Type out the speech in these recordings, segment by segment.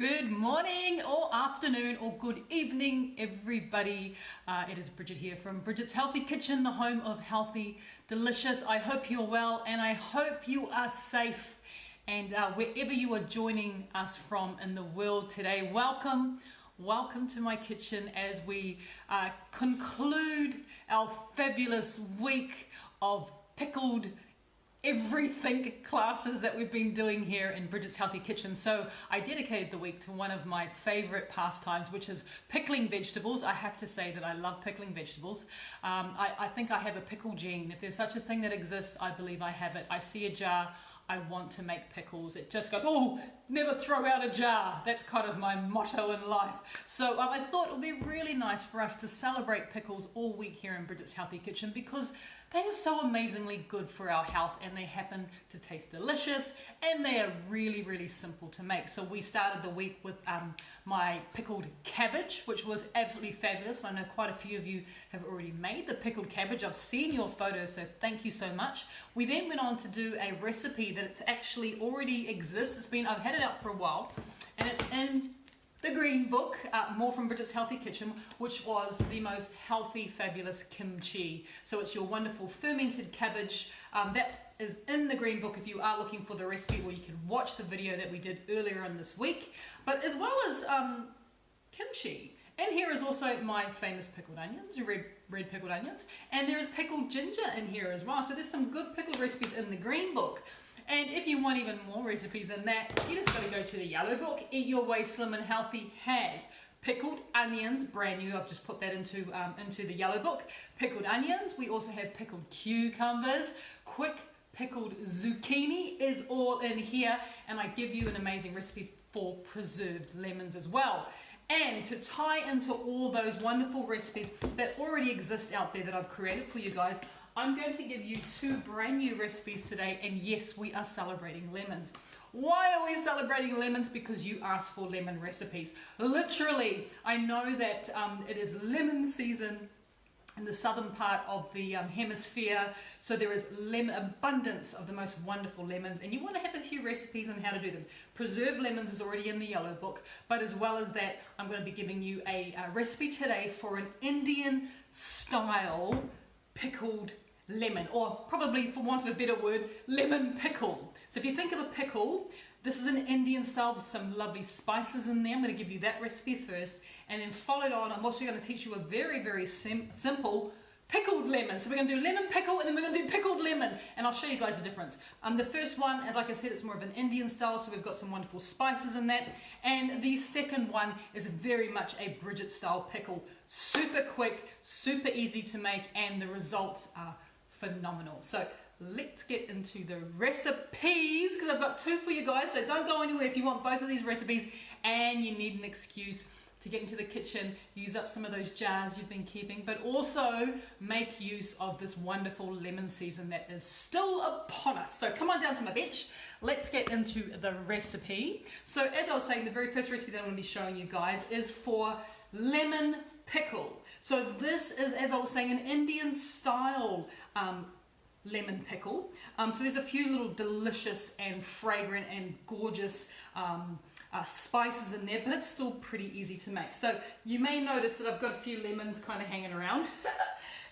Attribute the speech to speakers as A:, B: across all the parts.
A: Good morning or afternoon or good evening, everybody. It is Bridget here from Bridget's Healthy Kitchen, the home of healthy, delicious. I hope you're well and I hope you are safe. And wherever you are joining us from in the world today, welcome to my kitchen as we conclude our fabulous week of pickled everything classes that we've been doing here in Bridget's Healthy Kitchen. So I dedicated the week to one of my favorite pastimes, which is pickling vegetables. I have to say that I love pickling vegetables. I think I have a pickle gene. If there's such a thing that exists, I believe I have it. I see a jar, I want to make pickles. It just goes, oh, never throw out a jar. That's kind of my motto in life. So I thought it would be really nice for us to celebrate pickles all week here in Bridget's Healthy Kitchen because they are so amazingly good for our health and they happen to taste delicious and they are really, really simple to make. So we started the week with my pickled cabbage, which was absolutely fabulous. I know quite a few of you have already made the pickled cabbage. I've seen your photos, so thank you so much. We then went on to do a recipe that it's actually already exists. I've had it out for a while and it's in the green book, more from Bridget's Healthy Kitchen, which was the most healthy, fabulous kimchi. So it's your wonderful fermented cabbage. That is in the green book if you are looking for the recipe, or you can watch the video that we did earlier in this week. But as well as kimchi. And here is also my famous pickled onions, red pickled onions. And there is pickled ginger in here as well. So there's some good pickled recipes in the green book. And if you want even more recipes than that, you just got to go to the yellow book. Eat Your Way Slim and Healthy has pickled onions, brand new. I've just put that into the yellow book. Pickled onions. We also have pickled cucumbers. Quick pickled zucchini is all in here. And I give you an amazing recipe for preserved lemons as well. And to tie into all those wonderful recipes that already exist out there that I've created for you guys, I'm going to give you two brand new recipes today, and yes, we are celebrating lemons. Why are we celebrating lemons? Because you asked for lemon recipes. Literally, I know that it is lemon season in the southern part of the hemisphere, so there is abundance of the most wonderful lemons, and you want to have a few recipes on how to do them. Preserved lemons is already in the yellow book, but as well as that, I'm going to be giving you a recipe today for an Indian style pickled lemon, or probably, for want of a better word, lemon pickle. So if you think of a pickle, this is an Indian style with some lovely spices in there. I'm going to give you that recipe first, and then followed on, I'm also going to teach you a very, very simple pickled lemon. So we're going to do lemon pickle, and then we're going to do pickled lemon, and I'll show you guys the difference. The first one, as like I said, it's more of an Indian style, so we've got some wonderful spices in that. And the second one is very much a Bridget style pickle. Super quick, super easy to make, and the results are phenomenal. So let's get into the recipes, because I've got two for you guys, so don't go anywhere if you want both of these recipes and you need an excuse to get into the kitchen, use up some of those jars you've been keeping, but also make use of this wonderful lemon season that is still upon us. So come on down to my bench, let's get into the recipe. So as I was saying, the very first recipe that I'm going to be showing you guys is for lemon pickle. So this is, as I was saying, an Indian style lemon pickle. So there's a few little delicious and fragrant and gorgeous spices in there, but it's still pretty easy to make. So you may notice that I've got a few lemons kind of hanging around.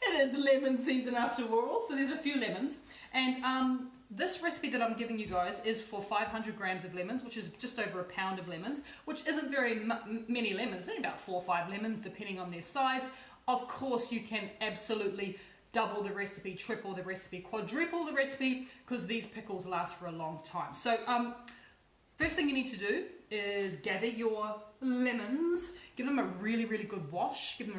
A: It is lemon season after all, so there's a few lemons. And this recipe that I'm giving you guys is for 500 grams of lemons, which is just over a pound of lemons, which isn't very many lemons. It's only about 4 or 5 lemons depending on their size. Of course, you can absolutely double the recipe, triple the recipe, quadruple the recipe, because these pickles last for a long time. So first thing you need to do is gather your lemons, give them a really, really good wash, and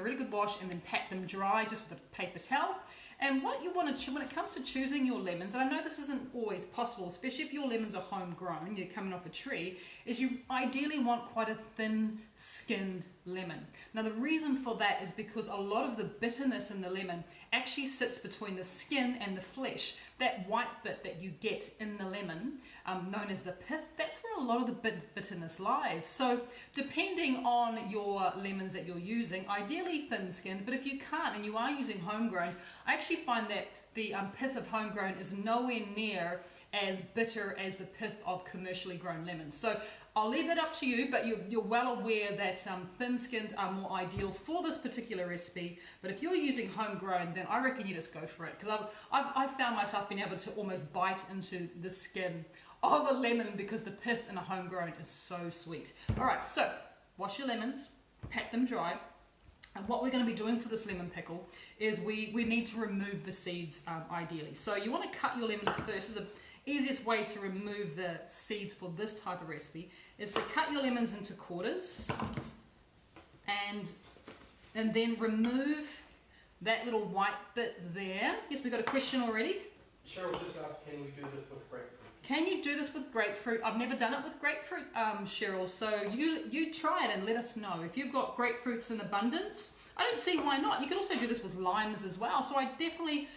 A: then pat them dry just with a paper towel. And what you want to, when it comes to choosing your lemons, and I know this isn't always possible, especially if your lemons are homegrown, you're coming off a tree, is you ideally want quite a thin-skinned lemon. Now the reason for that is because a lot of the bitterness in the lemon actually sits between the skin and the flesh. That white bit that you get in the lemon, known as the pith, that's where a lot of the bitterness lies. So depending on your lemons that you're using, ideally thin-skinned, but if you can't and you are using homegrown, I actually find that the pith of homegrown is nowhere near as bitter as the pith of commercially grown lemons. So I'll leave that up to you, but you're well aware that thin-skinned are more ideal for this particular recipe. But if you're using homegrown, then I reckon you just go for it, because I've found myself being able to almost bite into the skin of a lemon because the pith in a homegrown is so sweet. All right, so wash your lemons, pat them dry. And what we're going to be doing for this lemon pickle is we need to remove the seeds ideally. So you want to cut your lemon first. The easiest way to remove the seeds for this type of recipe is to cut your lemons into quarters and then remove that little white bit there. Yes, we got a question already.
B: Cheryl just asked, can we do this with grapefruit?
A: Can you do this with grapefruit? I've never done it with grapefruit, Cheryl, so you try it and let us know. If you've got grapefruits in abundance, I don't see why not. You can also do this with limes as well, so I definitely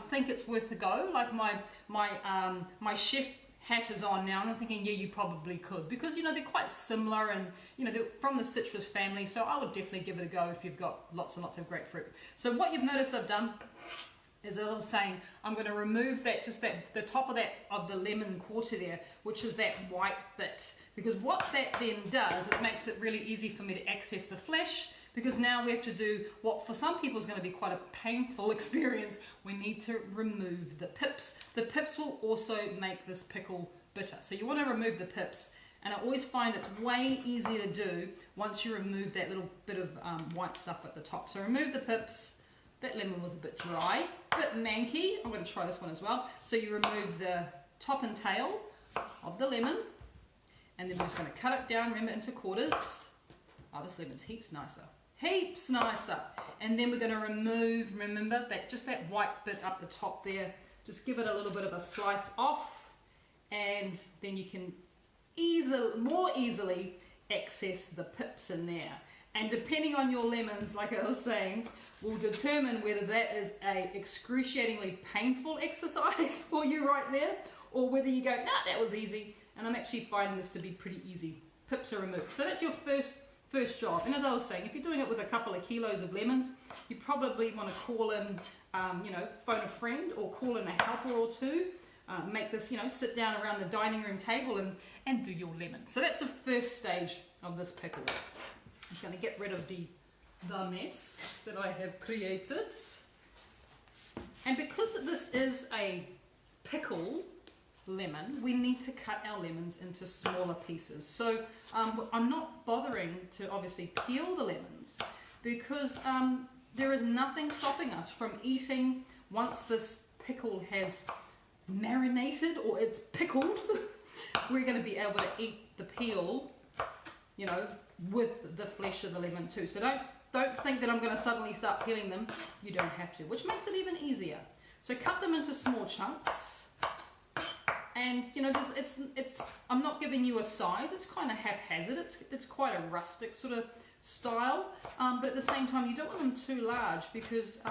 A: think it's worth a go. Like my chef hat is on now, and I'm thinking, yeah, you probably could, because, you know, they're quite similar, and, you know, they're from the citrus family, so I would definitely give it a go if you've got lots and lots of grapefruit. So what you've noticed I've done is, as I was saying, I'm going to remove the top of the lemon quarter there, which is that white bit, because what that then does, it makes it really easy for me to access the flesh, because now we have to do what for some people is going to be quite a painful experience. We need to remove the pips. The pips will also make this pickle bitter, so you want to remove the pips, and I always find it's way easier to do once you remove that little bit of white stuff at the top. So remove the pips. That lemon was a bit dry, a bit manky. I'm going to try this one as well. So you remove the top and tail of the lemon, and then we're just going to cut it down, remember, into quarters. Oh, this lemon's heaps nicer. Heaps nicer. And then we're going to remove, remember, just that white bit up the top there. Just give it a little bit of a slice off, and then you can more easily access the pips in there. And depending on your lemons, like I was saying, will determine whether that is a excruciatingly painful exercise for you right there, or whether you go, nah, that was easy. And I'm actually finding this to be pretty easy. Pips are removed. So that's your first job. And as I was saying, if you're doing it with a couple of kilos of lemons, you probably want to call in, phone a friend or call in a helper or two. Make this, sit down around the dining room table and do your lemons. So that's the first stage of this pickle. I'm just going to get rid of the mess that I have created. And because this is a pickle lemon, we need to cut our lemons into smaller pieces. So I'm not bothering to obviously peel the lemons, because there is nothing stopping us from eating once this pickle has marinated or it's pickled. We're going to be able to eat the peel, with the flesh of the lemon too. So don't think that I'm going to suddenly start peeling them. You don't have to, which makes it even easier. So cut them into small chunks, and I'm not giving you a size. It's kind of haphazard. It's quite a rustic sort of style, but at the same time you don't want them too large, because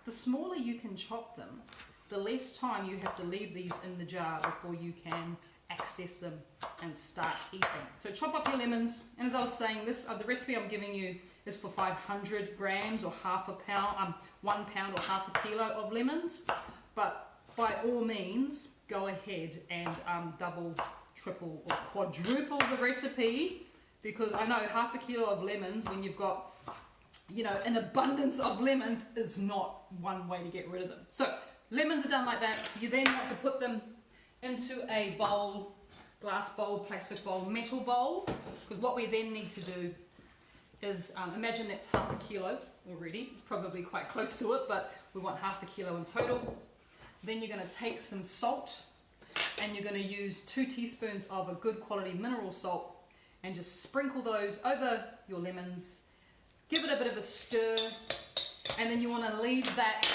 A: the smaller you can chop them, the less time you have to leave these in the jar before you can access them and start eating. So chop up your lemons, and as I was saying, the recipe I'm giving you is for 500 grams or half a pound, 1 pound or half a kilo of lemons. But by all means, go ahead and double, triple or quadruple the recipe, because I know half a kilo of lemons, when you've got an abundance of lemons, is not one way to get rid of them. So lemons are done like that. You then want to put them into a bowl, glass bowl, plastic bowl, metal bowl, because what we then need to do is, imagine that's half a kilo already. It's probably quite close to it, but we want half a kilo in total. Then you're going to take some salt, and you're going to use 2 teaspoons of a good quality mineral salt, and just sprinkle those over your lemons. Give it a bit of a stir, and then you want to leave that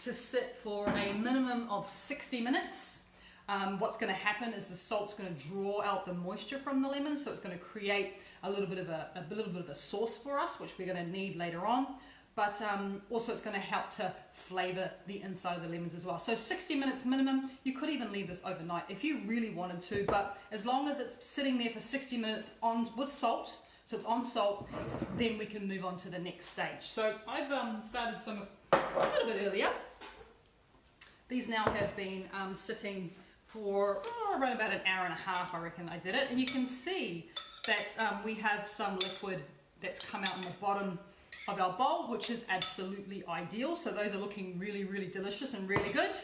A: to sit for a minimum of 60 minutes. What's going to happen is the salt's going to draw out the moisture from the lemon, so it's going to create a little bit of a sauce for us, which we're going to need later on. But also it's going to help to flavour the inside of the lemons as well. So 60 minutes minimum. You could even leave this overnight if you really wanted to, but as long as it's sitting there for 60 minutes with salt, so it's on salt, then we can move on to the next stage. So I've started some a little bit earlier. These now have been sitting for around about an hour and a half, I reckon I did it. And you can see that we have some liquid that's come out in the bottom of our bowl, which is absolutely ideal. So those are looking really, really delicious and really good.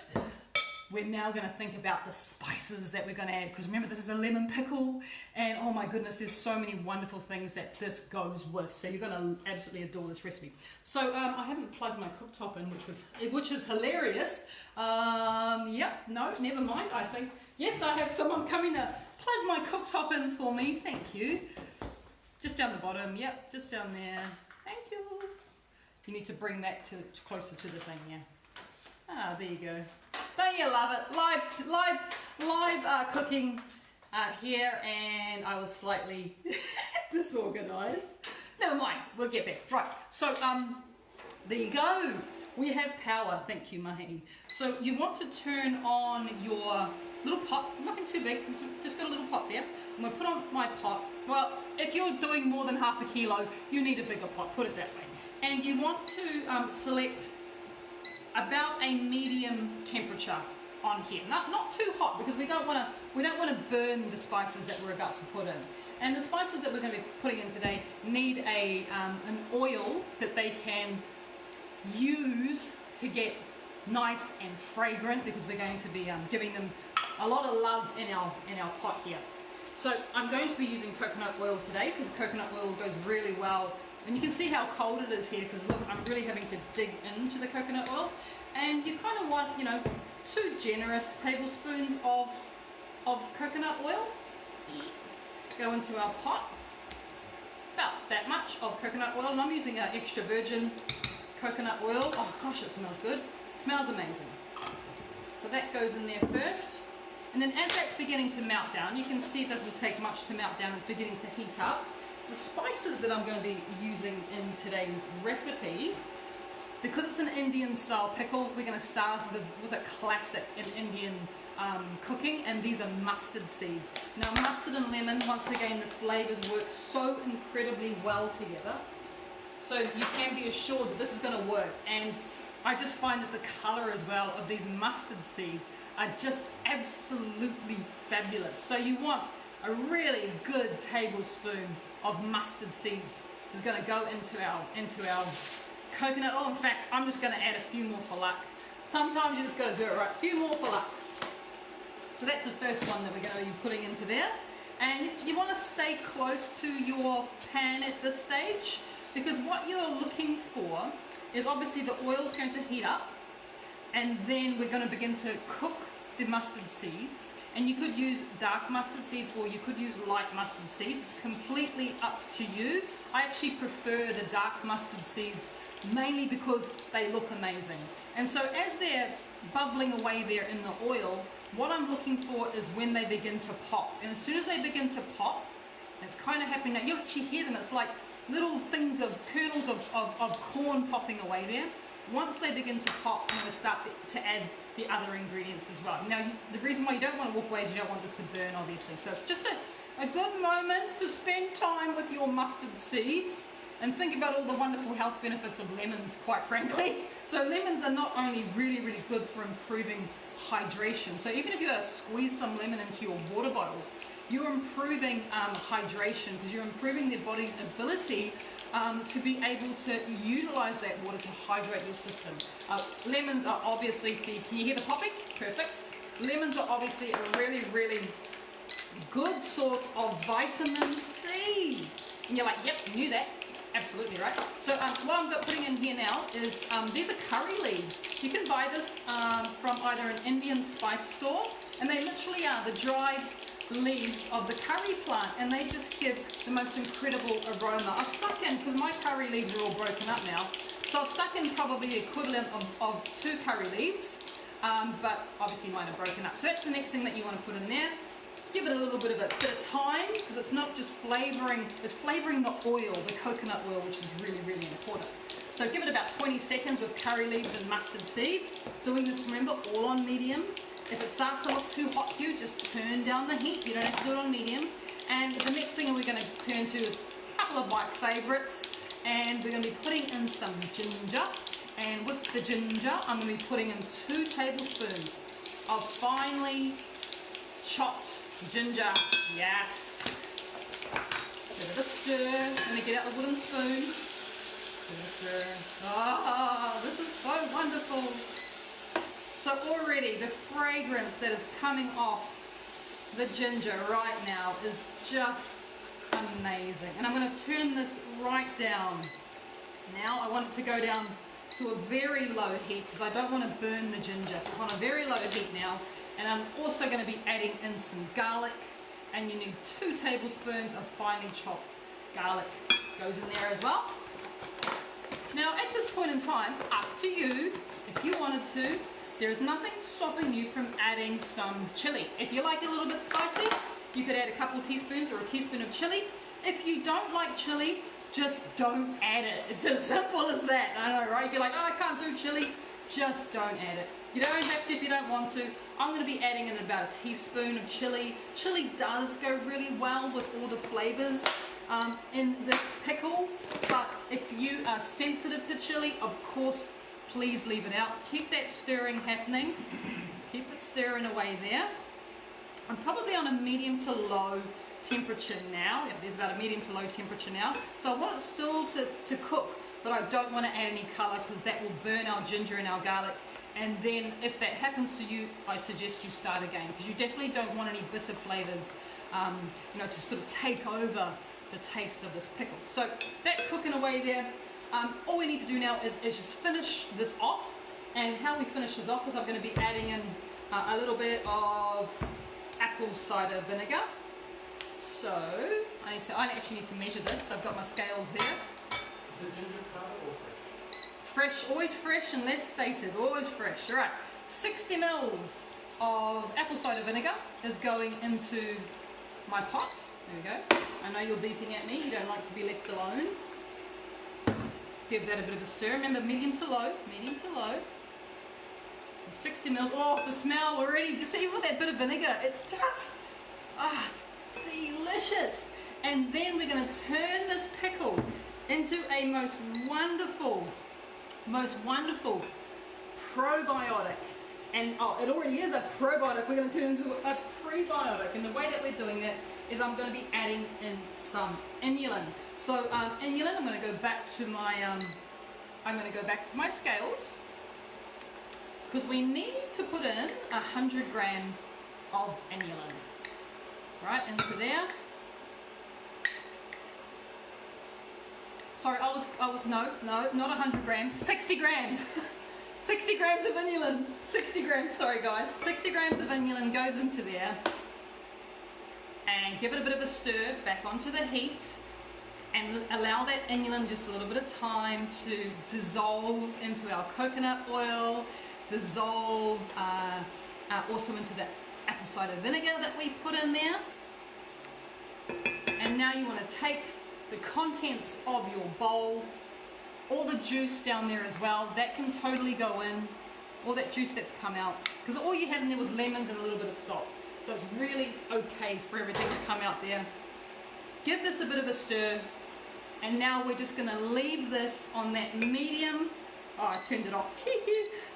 A: We're now going to think about the spices that we're going to add, because remember, this is a lemon pickle, and oh my goodness, there's so many wonderful things that this goes with. So you're going to absolutely adore this recipe. So I haven't plugged my cooktop in, which is hilarious. Yep, no, never mind. I think, yes, I have someone coming to plug my cooktop in for me. Thank you. Just down the bottom. Yep, just down there. Thank you. You need to bring that closer to the thing, yeah. Ah, there you go. Don't you love it? Live cooking here, and I was slightly disorganized. Never mind, we'll get back. Right, so there you go. We have power. Thank you, Mahi. So you want to turn on your little pot, nothing too big, just got a little pot there. I'm going to put on my pot. Well, if you're doing more than half a kilo, you need a bigger pot, put it that way. And you want to select about a medium temperature on here. Not too hot, because we don't want to burn the spices that we're about to put in. And the spices that we're going to be putting in today need an oil that they can use to get nice and fragrant, because we're going to be giving them a lot of love in our pot here. So I'm going to be using coconut oil today, because coconut oil goes really well. And you can see how cold it is here, because look, I'm really having to dig into the coconut oil. And you kind of want, 2 generous tablespoons of coconut oil go into our pot. About that much of coconut oil. And I'm using an extra virgin coconut oil. Oh gosh, it smells good. It smells amazing. So that goes in there first. And then as that's beginning to melt down, you can see it doesn't take much to melt down. It's beginning to heat up. The spices that I'm going to be using in today's recipe, because it's an Indian style pickle, we're going to start off with a classic in Indian cooking, and these are mustard seeds. Now mustard and lemon, once again, the flavors work so incredibly well together. So you can be assured that this is going to work. And I just find that the color as well of these mustard seeds are just absolutely fabulous. So you want a really good tablespoon of mustard seeds is going to go into our coconut oil. In fact, I'm just going to add a few more for luck. Sometimes you just got to do it right. A few more for luck. So that's the first one that we're going to be putting into there. And you want to stay close to your pan at this stage, because what you're looking for is obviously the oil's going to heat up, and then we're going to begin to cook the mustard seeds. And you could use dark mustard seeds, or you could use light mustard seeds. It's completely up to you. I actually prefer the dark mustard seeds, mainly because they look amazing. And so as they're bubbling away there in the oil, what I'm looking for is when they begin to pop. And as soon as they begin to pop, it's kind of happening now. You actually hear them. It's like little things of kernels of corn popping away there. Once they begin to pop, I'm going to start to add the other ingredients as well. Now, the reason why you don't want to walk away is you don't want this to burn, obviously. So it's just a good moment to spend time with your mustard seeds and think about all the wonderful health benefits of lemons, quite frankly. So lemons are not only really, really good for improving hydration. So even if you squeeze some lemon into your water bottle, you're improving hydration, because you're improving the body's ability to be able to utilize that water to hydrate your system. Lemons are obviously key. Can you hear the popping? Perfect. Lemons are obviously a really, really good source of vitamin C. And you're like, yep, knew that. Absolutely right. So what I'm putting in here now is, these are curry leaves. You can buy this from either an Indian spice store, and they literally are the dried leaves of the curry plant, and they just give the most incredible aroma. I've stuck in, because my curry leaves are all broken up now, so I've stuck in probably the equivalent of 2 curry leaves, but obviously mine are broken up. So that's the next thing that you want to put in there. Give it a little bit of time, because it's not just flavoring, it's flavoring the oil, the coconut oil, which is really, really important. So give it about 20 seconds with curry leaves and mustard seeds. Doing this, remember, all on medium. If it starts to look too hot to you, just turn down the heat. You don't have to do it on medium. And the next thing we're going to turn to is a couple of my favorites. And we're going to be putting in some ginger. And with the ginger, I'm going to be putting in 2 tablespoons of finely chopped ginger. Yes. Give it a stir. I'm going to get out the wooden spoon. Give it a stir. Ah, this is so wonderful. So already the fragrance that is coming off the ginger right now is just amazing. And I'm going to turn this right down. Now I want it to go down to a very low heat because I don't want to burn the ginger. So it's on a very low heat now. And I'm also going to be adding in some garlic. And you need 2 tablespoons of finely chopped garlic. Goes in there as well. Now at this point in time, up to you, if you wanted to, there is nothing stopping you from adding some chili. If you like it a little bit spicy, you could add a couple teaspoons or a teaspoon of chili. If you don't like chili, just don't add it. It's as simple as that. I know, right? If you're like, oh, I can't do chili, just don't add it. You don't have to if you don't want to. I'm going to be adding in about a teaspoon of chili. Chili does go really well with all the flavors in this pickle, but if you are sensitive to chili, of course, please leave it out. Keep that stirring happening. Keep it stirring away there. I'm probably on a medium to low temperature now. Yeah, there's about a medium to low temperature now. So I want it still to cook, but I don't want to add any color because that will burn our ginger and our garlic. And then if that happens to you, I suggest you start again because you definitely don't want any bitter flavors, to sort of take over the taste of this pickle. So that's cooking away there. All we need to do now is just finish this off. And how we finish this off is I'm going to be adding in a little bit of apple cider vinegar. So I actually need to measure this. I've got my scales there.
B: Is it ginger powder or fresh?
A: Fresh, always fresh and less stated, always fresh. All right, 60 mils of apple cider vinegar is going into my pot. There we go. I know you're beeping at me. You don't like to be left alone. Give that a bit of a stir. Remember, medium to low, medium to low. 60 mils. Oh, the smell already. Just even with that bit of vinegar, it just, it's delicious. And then we're going to turn this pickle into a most wonderful probiotic. And it already is a probiotic. We're going to turn it into a prebiotic. And the way that we're doing that is I'm going to be adding in some inulin. So inulin, I'm going to go back to my scales because we need to put in 100 grams of inulin. Right into there. Sorry, no, not 100 grams, 60 grams. 60 grams of inulin. 60 grams, sorry guys. 60 grams of inulin goes into there. And give it a bit of a stir back onto the heat. And allow that inulin just a little bit of time to dissolve into our coconut oil, dissolve also into the apple cider vinegar that we put in there. And now you want to take the contents of your bowl, all the juice down there as well, that can totally go in, all that juice that's come out, because all you had in there was lemons and a little bit of salt. So it's really okay for everything to come out there. Give this a bit of a stir. And now we're just going to leave this on that medium. Oh, I turned it off.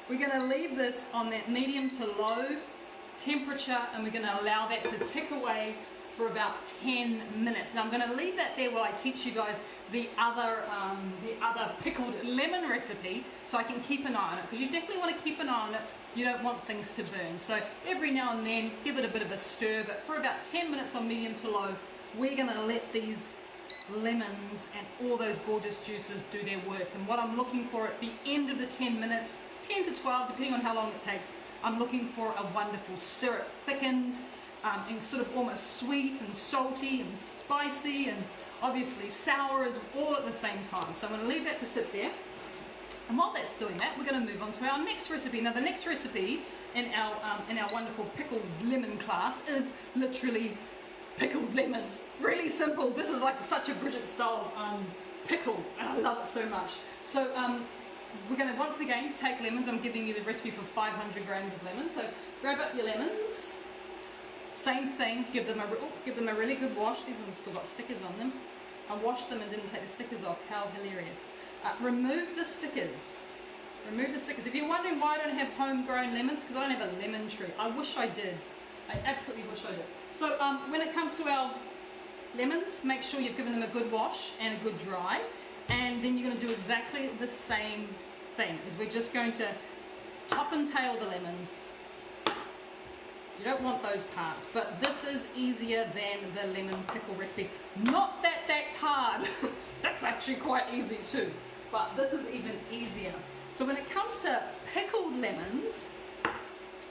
A: We're going to leave this on that medium to low temperature, and we're going to allow that to tick away for about 10 minutes. Now I'm going to leave that there while I teach you guys the other pickled lemon recipe, so I can keep an eye on it, because you definitely want to keep an eye on it. You don't want things to burn. So every now and then, give it a bit of a stir, but for about 10 minutes on medium to low, we're going to let these lemons and all those gorgeous juices do their work. And what I'm looking for at the end of the 10 minutes, 10 to 12, depending on how long it takes, I'm looking for a wonderful syrup, thickened, and sort of almost sweet and salty and spicy and obviously sour as all at the same time. So I'm going to leave that to sit there. And while that's doing that, we're going to move on to our next recipe. Now the next recipe in our wonderful pickled lemon class is literally pickled lemons. Really simple. This is like such a Bridget style pickle, and I love it so much. So we're going to once again take lemons. I'm giving you the recipe for 500 grams of lemons. So grab up your lemons. Same thing. Give them a really good wash. These ones have still got stickers on them. I washed them and didn't take the stickers off. How hilarious! Remove the stickers. Remove the stickers. If you're wondering why I don't have homegrown lemons, because I don't have a lemon tree. I wish I did. I absolutely wish I did. So when it comes to our lemons, make sure you've given them a good wash and a good dry, and then you're going to do exactly the same thing. Is we're just going to top and tail the lemons. You don't want those parts, but this is easier than the lemon pickle recipe. Not that that's hard. That's actually quite easy too, but this is even easier. So when it comes to pickled lemons,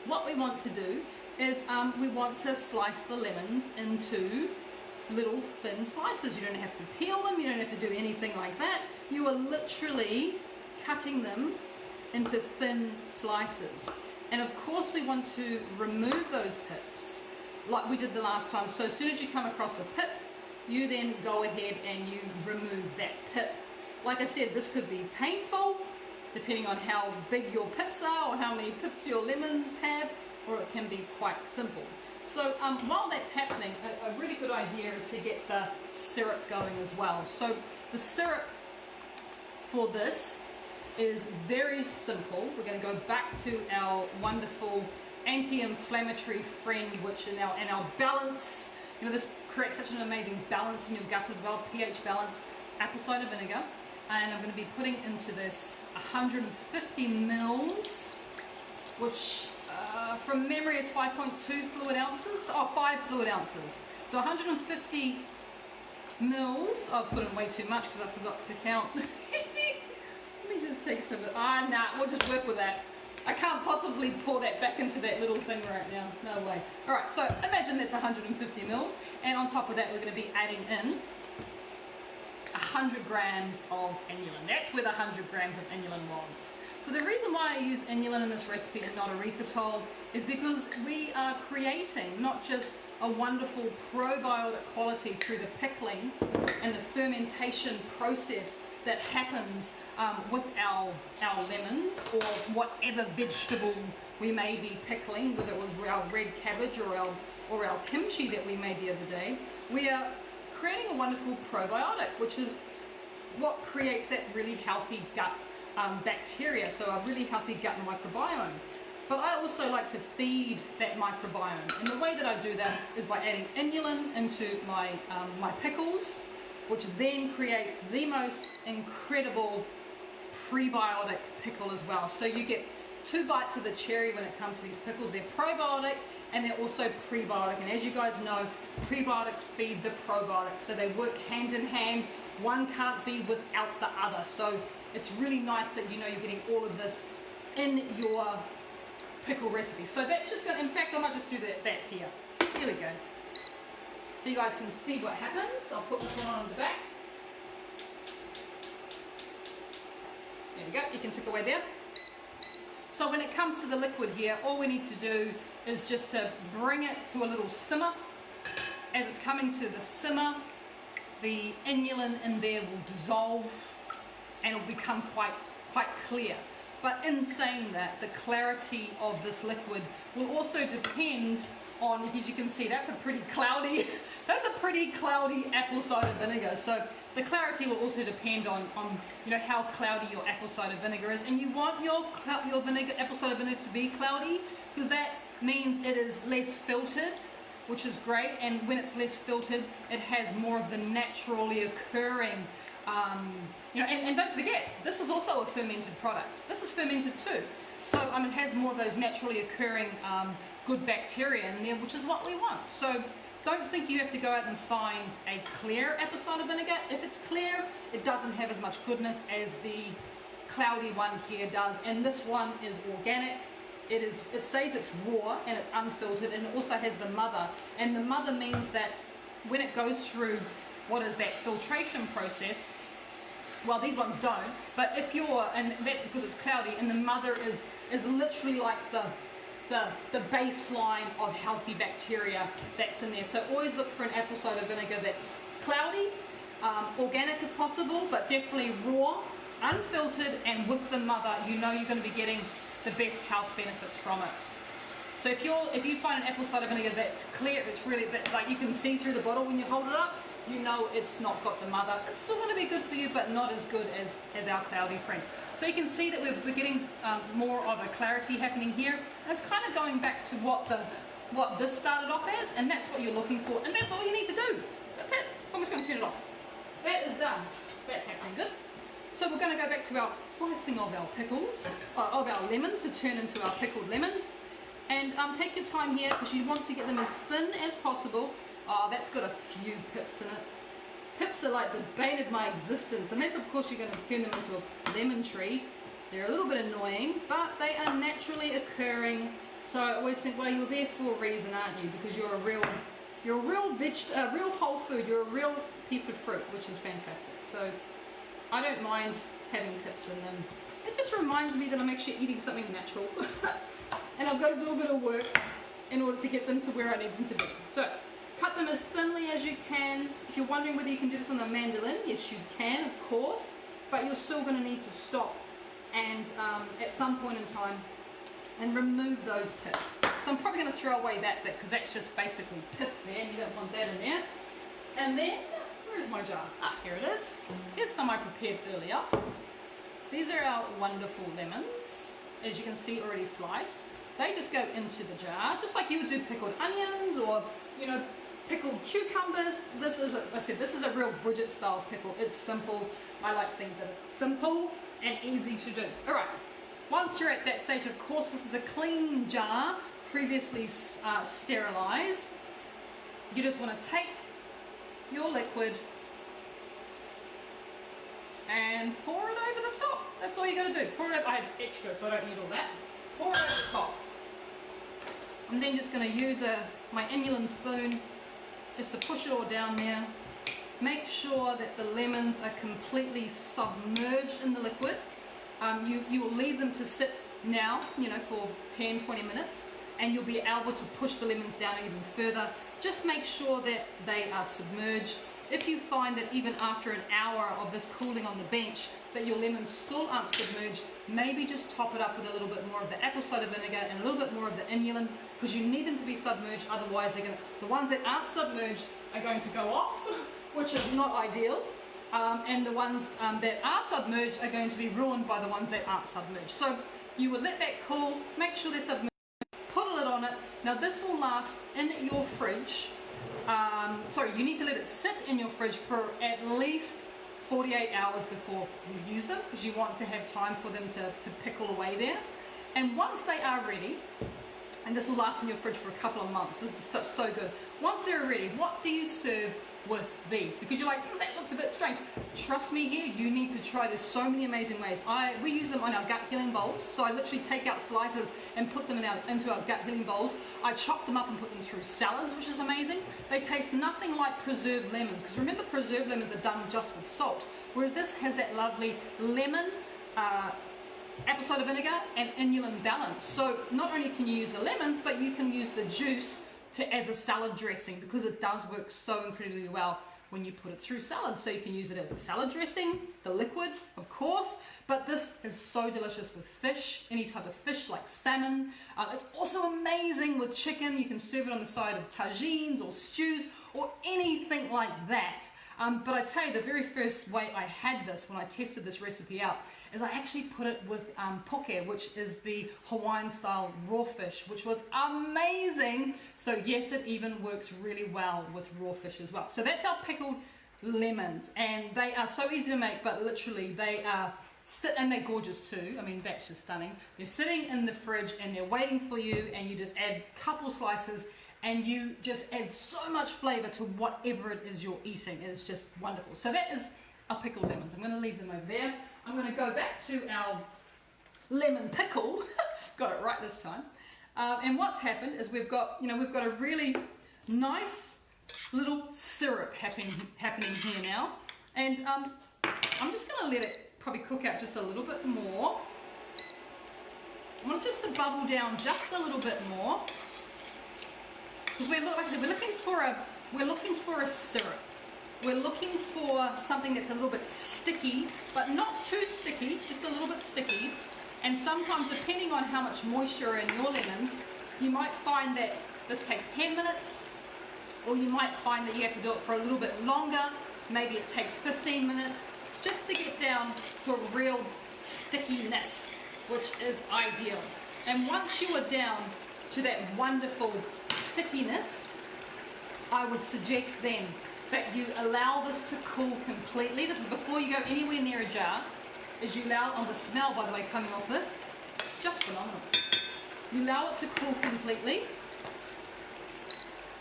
A: what we want to do is we want to slice the lemons into little thin slices. You don't have to peel them, you don't have to do anything like that. You are literally cutting them into thin slices. And of course we want to remove those pips like we did the last time. So as soon as you come across a pip, you then go ahead and you remove that pip. Like I said, this could be painful depending on how big your pips are or how many pips your lemons have, or it can be quite simple. So while that's happening, a really good idea is to get the syrup going as well. So the syrup for this is very simple. We're going to go back to our wonderful anti-inflammatory friend, which in our balance, you know, this creates such an amazing balance in your gut as well, pH balance, apple cider vinegar. And I'm going to be putting into this 150 mils, which from memory is 5.2 fluid ounces, 5 fluid ounces. So 150 mils, I'll put in way too much because I forgot to count. Let me just take some of it. Nah, we'll just work with that. I can't possibly pour that back into that little thing right now. No way. Alright, so imagine that's 150 mils, and on top of that we're going to be adding in 100 grams of inulin. That's where the 100 grams of inulin was. So the reason why I use inulin in this recipe and not erythritol is because we are creating not just a wonderful probiotic quality through the pickling and the fermentation process that happens with our lemons or whatever vegetable we may be pickling, whether it was our red cabbage or our kimchi that we made the other day. We are creating a wonderful probiotic, which is what creates that really healthy gut bacteria, so a really healthy gut microbiome. But I also like to feed that microbiome, and the way that I do that is by adding inulin into my pickles, which then creates the most incredible prebiotic pickle as well. So you get 2 bites of the cherry when it comes to these pickles. They're probiotic and they're also prebiotic, and as you guys know, prebiotics feed the probiotics, so they work hand in hand. One can't be without the other, so it's really nice that you know you're getting all of this in your pickle recipe. So that's just going to, in fact I might just do that here. Here we go. So you guys can see what happens. I'll put this one on the back. There we go, you can tick away there. So when it comes to the liquid here, all we need to do is just to bring it to a little simmer. As it's coming to the simmer, the inulin in there will dissolve and it'll become quite clear. But in saying that, the clarity of this liquid will also depend on, as you can see, that's a pretty cloudy apple cider vinegar. So the clarity will also depend on you know how cloudy your apple cider vinegar is, and you want your apple cider vinegar to be cloudy because that means it is less filtered, which is great. And when it's less filtered, it has more of the naturally occurring. You know, and don't forget, this is also a fermented product. This is fermented too. So it has more of those naturally occurring good bacteria in there, which is what we want. So don't think you have to go out and find a clear apple cider vinegar. If it's clear, it doesn't have as much goodness as the cloudy one here does. And this one is organic. It says it's raw and it's unfiltered, and it also has the mother. And the mother means that when it goes through what is that filtration process, well, these ones don't, but if you're, and that's because it's cloudy, and the mother is literally like the baseline of healthy bacteria that's in there. So always look for an apple cider vinegar that's cloudy, organic if possible, but definitely raw, unfiltered, and with the mother. You know you're going to be getting the best health benefits from it. So if you find an apple cider vinegar that's clear, it's really like you can see through the bottle when you hold it up, you know it's not got the mother. It's still going to be good for you, but not as good as our cloudy friend. So you can see that we're getting more of a clarity happening here. And it's kind of going back to what what this started off as, and that's what you're looking for, and that's all you need to do. That's it. So I'm just going to turn it off. That is done. That's happening good. So we're going to go back to our slicing of our pickles, of our lemons to turn into our pickled lemons. And take your time here because you want to get them as thin as possible. Oh, that's got a few pips in it. Pips are like the bane of my existence, unless of course you're going to turn them into a lemon tree. They're a little bit annoying, but they are naturally occurring. So I always think, well, you're there for a reason, aren't you? Because you're a real real whole food. You're a real piece of fruit, which is fantastic. So I don't mind having pips in them. It just reminds me that I'm actually eating something natural, and I've got to do a bit of work in order to get them to where I need them to be. So cut them as thinly as you can. If you're wondering whether you can do this on a mandolin, yes, you can, of course, but you're still going to need to stop and at some point in time and remove those pips. So I'm probably going to throw away that bit because that's just basically pith there and you don't want that in there. And then, where's my jar? Ah, here it is. Here's some I prepared earlier. These are our wonderful lemons, as you can see, already sliced. They just go into the jar, just like you would do pickled onions or, you know, pickled cucumbers. This is, this is a real Bridget style pickle. It's simple. I like things that are simple and easy to do. All right. Once you're at that stage, of course, this is a clean jar, previously sterilized. You just want to take your liquid and pour it over the top. That's all you got to do. Pour it over. I have extra, so I don't need all that. Pour it over the top. I'm then just going to use my inulin spoon just to push it all down there. Make sure that the lemons are completely submerged in the liquid. You will leave them to sit now, you know, for 10-20 minutes, and you'll be able to push the lemons down even further. Just make sure that they are submerged. If you find that even after an hour of this cooling on the bench that your lemons still aren't submerged, maybe just top it up with a little bit more of the apple cider vinegar and a little bit more of the inulin, because you need them to be submerged, otherwise the ones that aren't submerged are going to go off, which is not ideal. And the ones that are submerged are going to be ruined by the ones that aren't submerged. So you would let that cool, make sure they're submerged, put a lid on it. Now this will last in your fridge. You need to let it sit in your fridge for at least 48 hours before you use them, because you want to have time for them to pickle away there. And once they are ready, and this will last in your fridge for a couple of months, this is so good. Once they're ready, what do you serve with these? Because you're like, that looks a bit strange. Trust me here, you need to try. There's so many amazing ways. We use them on our gut healing bowls. So I literally take out slices and put them into our gut healing bowls. I chop them up and put them through salads, which is amazing. They taste nothing like preserved lemons, because remember, preserved lemons are done just with salt, whereas this has that lovely lemon, apple cider vinegar and inulin balance. So not only can you use the lemons, but you can use the juice as a salad dressing, because it does work so incredibly well when you put it through salad. So you can use it as a salad dressing, the liquid, of course, but this is so delicious with fish, any type of fish like salmon. It's also amazing with chicken. You can serve it on the side of tagines or stews or anything like that. But I tell you, the very first way I had this, when I tested this recipe out, is I actually put it with poke, which is the Hawaiian style raw fish, which was amazing. So yes, it even works really well with raw fish as well. So that's our pickled lemons, and they are so easy to make, but literally they are, and they're gorgeous too. I mean, that's just stunning. They're sitting in the fridge and they're waiting for you, and you just add a couple slices and you just add so much flavor to whatever it is you're eating. It's just wonderful. So that is our pickled lemons. I'm going to leave them over there. I'm going to go back to our lemon pickle. Got it right this time. And what's happened is we've got a really nice little syrup happening here now. And I'm just going to let it probably cook out just a little bit more. I want it just to bubble down just a little bit more, because we're looking for a syrup. We're looking for something that's a little bit sticky, but not too sticky, just a little bit sticky. And sometimes, depending on how much moisture are in your lemons, you might find that this takes 10 minutes, or you might find that you have to do it for a little bit longer. Maybe it takes 15 minutes, just to get down to a real stickiness, which is ideal. And once you are down to that wonderful stickiness, I would suggest then that you allow this to cool completely. This is before you go anywhere near a jar. As you allow, the smell, by the way, coming off this, it's just phenomenal. You allow it to cool completely.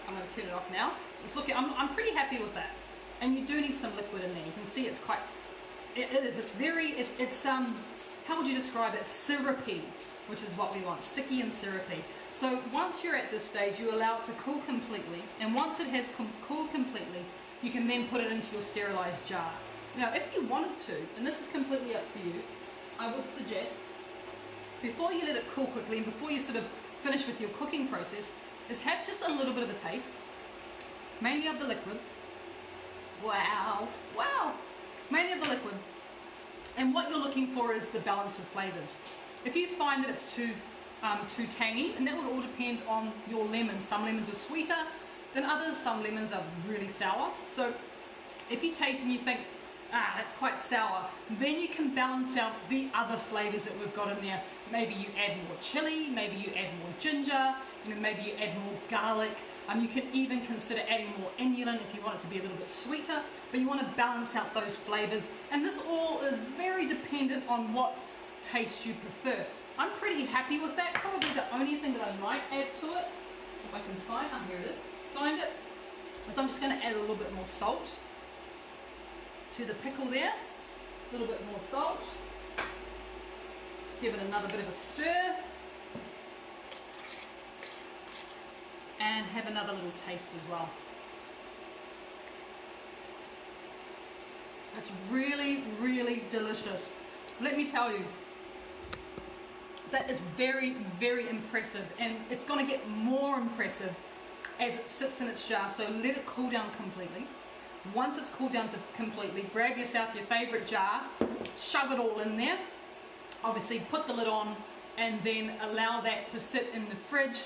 A: I'm going to turn it off now. It's looking, I'm pretty happy with that. And you do need some liquid in there. You can see it's quite, it's how would you describe it? Syrupy, which is what we want, sticky and syrupy. So once you're at this stage, you allow it to cool completely. And once it has cooled completely, you can then put it into your sterilized jar. Now, if you wanted to, and this is completely up to you, I would suggest, before you let it cool quickly and before you sort of finish with your cooking process, is have just a little bit of a taste, mainly of the liquid. Wow, wow, mainly of the liquid. And what you're looking for is the balance of flavors. If you find that it's too tangy, and that would all depend on your lemons. Some lemons are sweeter than others, some lemons are really sour. So if you taste and you think, that's quite sour, then you can balance out the other flavors that we've got in there. Maybe you add more chili, maybe you add more ginger, maybe you add more garlic. You can even consider adding more inulin if you want it to be a little bit sweeter, but you want to balance out those flavors. And this all is very dependent on what taste you prefer. I'm pretty happy with that. Probably the only thing that I might add to it, if I can find, here it is, find it, is I'm just going to add a little bit more salt to the pickle there, a little bit more salt, give it another bit of a stir, and have another little taste as well. It's really, really delicious. Let me tell you, that is very, very impressive, and it's going to get more impressive as it sits in its jar. So let it cool down completely. Once it's cooled down completely, grab yourself your favorite jar, shove it all in there, obviously put the lid on, and then allow that to sit in the fridge.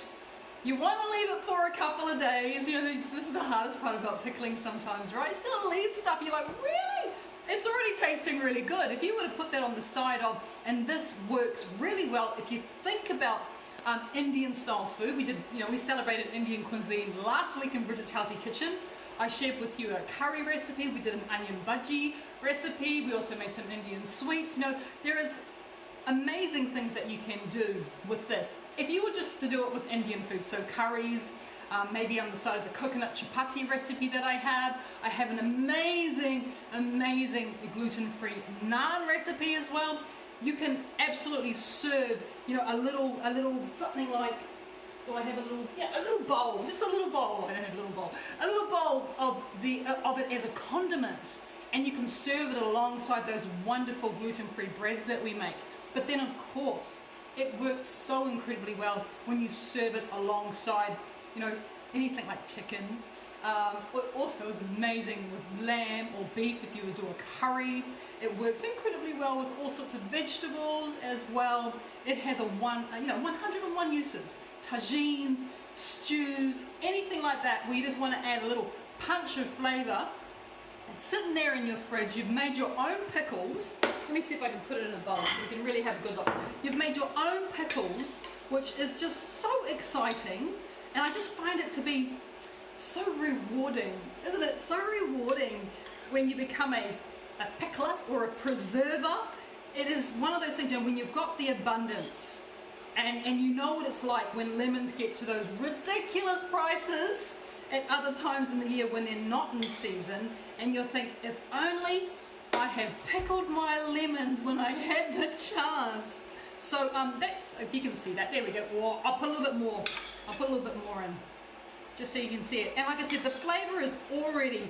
A: You want to leave it for a couple of days. This is the hardest part about pickling sometimes, right? You're going to leave stuff, you're like, really? It's already tasting really good. If you were to put that on the side of, and this works really well if you think about Indian style food. We celebrated Indian cuisine last week in Bridget's Healthy Kitchen. I shared with you a curry recipe. We did an onion bhaji recipe. We also made some Indian sweets. There is amazing things that you can do with this. If you were just to do it with Indian food, so curries, maybe on the side of the coconut chapati recipe that I have an amazing, amazing gluten-free naan recipe as well. You can absolutely serve, a little something like, do I have a little bowl, just a little bowl, I don't have a little bowl of it as a condiment, and you can serve it alongside those wonderful gluten-free breads that we make. But then of course, it works so incredibly well when you serve it alongside, anything like chicken. It also is amazing with lamb or beef if you would do a curry. It works incredibly well with all sorts of vegetables as well. It has 101 uses. Tagines, stews, anything like that where you just want to add a little punch of flavor. It's sitting there in your fridge. You've made your own pickles. Let me see if I can put it in a bowl so you can really have a good look. You've made your own pickles, which is just so exciting, and I just find it to be so rewarding, isn't it? So rewarding when you become a pickler or a preserver. It is one of those things, when you've got the abundance, and you know what it's like when lemons get to those ridiculous prices at other times in the year when they're not in season, and you'll think, if only I had pickled my lemons when I had the chance. So that's, if you can see that, there we go. Well, I'll put a little bit more. I'll put a little bit more in, just so you can see it. And like I said, the flavor is already,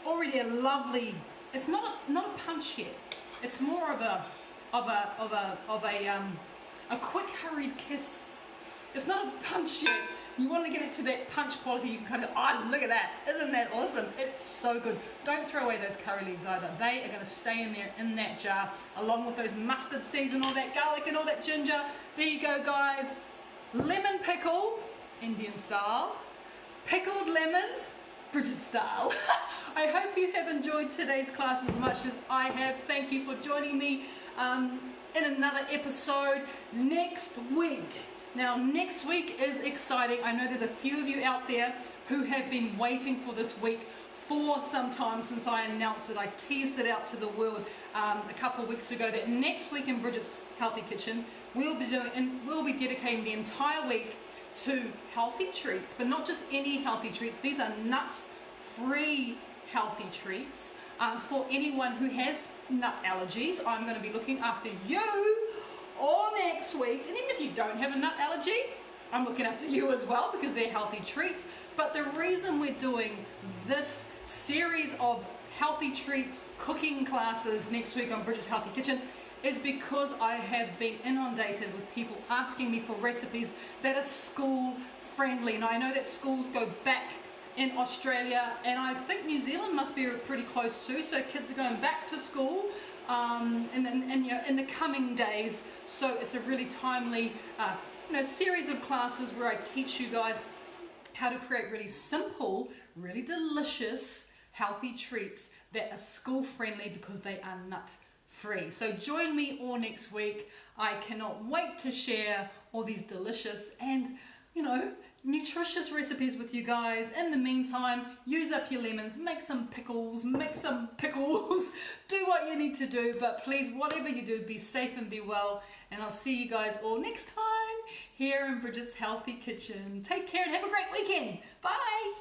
A: already a lovely. It's not a punch yet. It's more of a quick hurried kiss. It's not a punch yet. You want to get it to that punch quality. You can kind of, look at that. Isn't that awesome? It's so good. Don't throw away those curry leaves either. They are going to stay in there in that jar, along with those mustard seeds and all that garlic and all that ginger. There you go, guys. Lemon pickle, Indian style. Pickled lemons, Bridget style. I hope you have enjoyed today's class as much as I have. Thank you for joining me in another episode. Next week, Now next week is exciting. I know there's a few of you out there who have been waiting for this week for some time since I announced it. I teased it out to the world a couple of weeks ago that next week in Bridget's Healthy Kitchen we'll be dedicating the entire week to healthy treats, but not just any healthy treats. These are nut-free healthy treats for anyone who has nut allergies. I'm going to be looking after you all next week, and even if you don't have a nut allergy, I'm looking after you as well because they're healthy treats. But the reason we're doing this series of healthy treat cooking classes next week on Bridget's Healthy Kitchen is because I have been inundated with people asking me for recipes that are school friendly. And I know that schools go back in Australia, and I think New Zealand must be pretty close too, so kids are going back to school in the coming days. So it's a really timely series of classes where I teach you guys how to create really simple, really delicious, healthy treats that are school friendly because they are nut free. So join me all next week. I cannot wait to share all these delicious and nutritious recipes with you guys. In the meantime, use up your lemons, make some pickles, do what you need to do, but please, whatever you do, be safe and be well, and I'll see you guys all next time here in Bridget's Healthy Kitchen. Take care and have a great weekend. Bye.